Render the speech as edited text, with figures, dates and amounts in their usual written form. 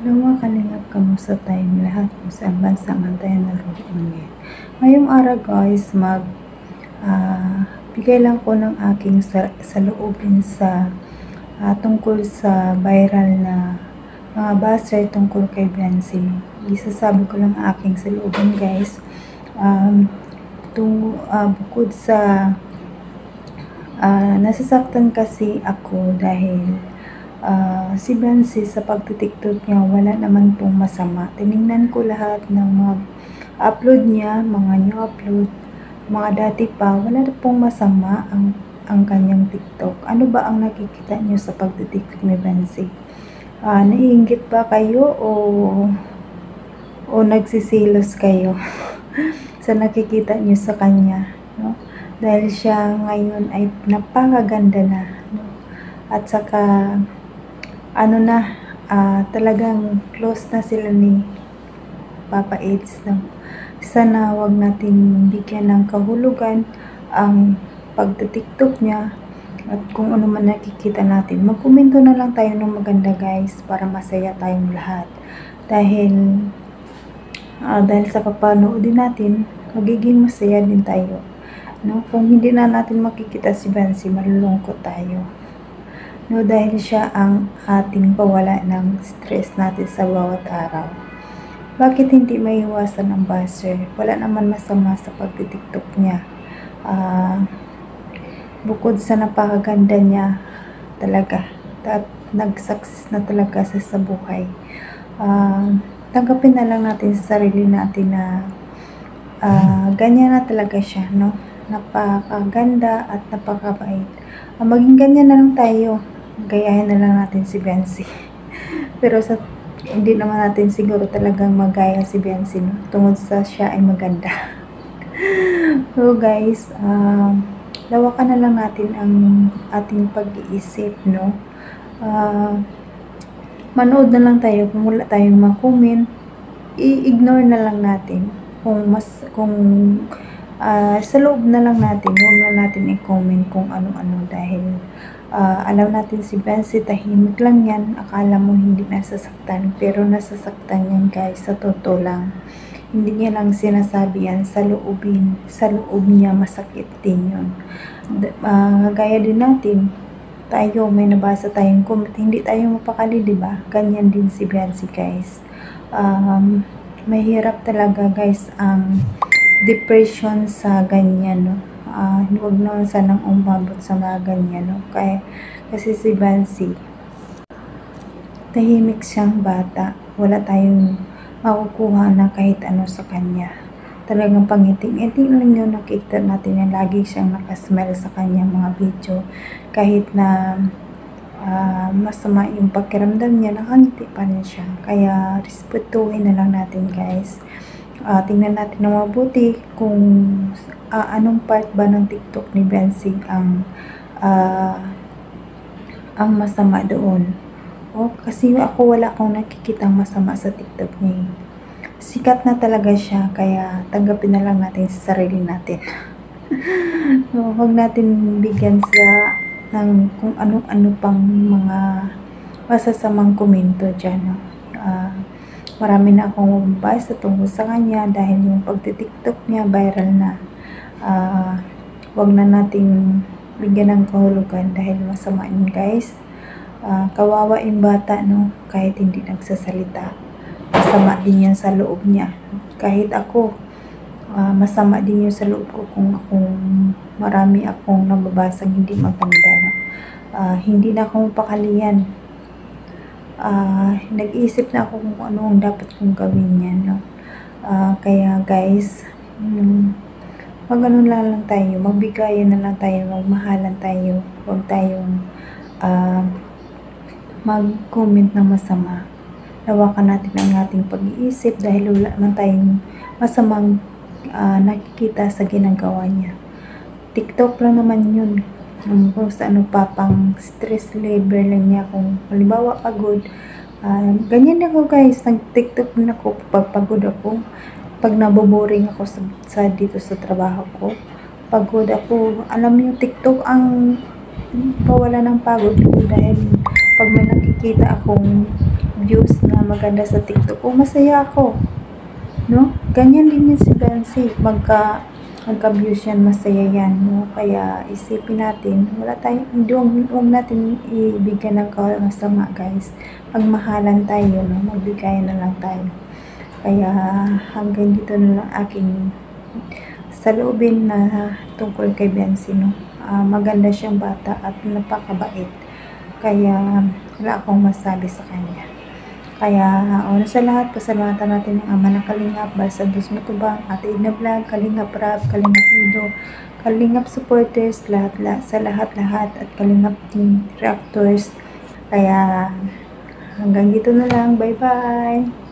Hello mga kalingap, kamusta tayong lahat kung saan bansa man tayo naroon ngayon. Ngayong araw guys, bigay lang ko ng aking saloobin sa tungkol sa viral na mga baser tungkol kay Blancy. Isasabi ko lang aking saloobin guys. Bukod sa nasasaktan kasi ako dahil si Blancy sa pagtitiktok niya wala naman pong masama. Tiningnan ko lahat ng mga upload niya, mga new upload, mga dati pa, wala na pong masama ang kanyang TikTok. Ano ba ang nakikita niyo sa pagtitiktok ni Blancy? Naiinggit ba kayo o nagsisilos kayo sa nakikita niyo sa kanya, no? Dahil siya ngayon ay napakaganda na, no? At saka talagang close na sila ni Papa Eds, no? Sana wag natin bigyan ng kahulugan ang pagtitiktok niya at kung ano man nakikita natin. Magkomento na lang tayo ng maganda guys para masaya tayong lahat. Dahil sa kapanood din natin, magiging masaya din tayo, no? Kung hindi na natin makikita si Blancy, malulungkot tayo, no? Dahil siya ang ating pawala ng stress natin sa bawat araw. Bakit hindi maiwasan ang buzzer? Wala naman masama sa pagtitiktok niya. Bukod sa napakaganda niya talaga at nag-success na talaga sa buhay, tanggapin na lang natin sa sarili natin na ganyan na talaga siya, no? Napakaganda at napakabait. Maging ganyan na lang tayo, gayahin na lang natin si Blancy. Pero hindi naman natin siguro talagang magaya si Blancy, no? Tungod sa siya ay maganda. So guys, lawakan na lang natin ang ating pag-iisip, no? Manood na lang tayo. Kung wala tayong ma-comment, i-ignore na lang natin. Sa loob na lang natin, huwag na natin i-comment kung ano-ano dahil alam natin si Blancy tahimik lang yan. Akala mo hindi nasasaktan, pero nasasaktan yan guys, sa totoo lang. Hindi niya lang sinasabi yan, sa loob niya masakit din yun. Gaya din natin, tayo may nabasa tayong comment, hindi tayo mapakali, diba? Ganyan din si Blancy guys. Mahirap talaga guys ang depression sa ganyan, no? Huwag naman sanang umabot sa mga ganyan, no? Kasi si Blancy, tahimik siyang bata. Wala tayong makukuha na kahit ano sa kanya. Talagang pangiting-iting lang yun, nakita natin na lagi siyang nakasmile sa kanyang mga video. Kahit na masama yung pakiramdam niya, nakangiti pa rin siya. Kaya respetuhin na lang natin guys. Tingnan natin na mabuti kung anong part ba ng TikTok ni Blancy ang masama doon. Kasi ako wala akong nakikitang masama sa TikTok niya. Sikat na talaga siya, kaya tanggapin na lang natin sa sarili natin. Huwag natin bigyan ng kung ano-ano pang mga masasamang komento dyan, no? Marami na akong mabasa tungkol sa kanya dahil yung pagtitiktok niya viral na. Huwag na nating bigyan ng kahulugan dahil masama yun guys. Kawawa yung bata, no? Kahit hindi nagsasalita, masama din yan sa loob niya. Kahit ako, masama din yun sa loob ko kung marami akong nababasang hindi maganda, no? Hindi na ako mapakalian. Nag-iisip na ako kung ano ang dapat kong gawin yan, no? Kaya guys, mag-ano lang tayo, magbigayan na lang tayo, magmahalan tayo. Huwag tayong mag-comment na masama. Lawakan natin ang ating pag-iisip dahil wala man tayong masamang nakikita sa ginagawa niya. TikTok lang naman yun. Kung sa ano pa, pang stress level lang niya. Kung halimbawa pagod, ganyan ako guys, nag-TikTok din ako pag pagod ako, pag naboboring ako dito sa trabaho ko, pagod ako. Alam niyo, TikTok ang pawala ng pagod ko dahil pag may nakikita akong views na maganda sa TikTok, kung masaya ako, no? Ganyan din yun si Bensi, magka-views yan, masaya yan, no? Kaya isipin natin, wala tayong, huwag natin ibigyan ng masama, guys. Pagmahalan tayo, no? Magbigayan na lang tayo. Kaya hanggang dito na lang aking saloobin na tungkol kay Bensi, no? Maganda siyang bata at napakabait. Kaya wala akong masabi sa kanya. Kaya una sa lahat, pasalamatan natin ang ama ng Kalingap, Balsa Dos Matubang, Ate Edna Vlog, Kalingap Rap, Kalingap Ido, Kalingap supporters, sa lahat-lahat, at Kalingap team reactors. Kaya hanggang dito na lang. Bye-bye!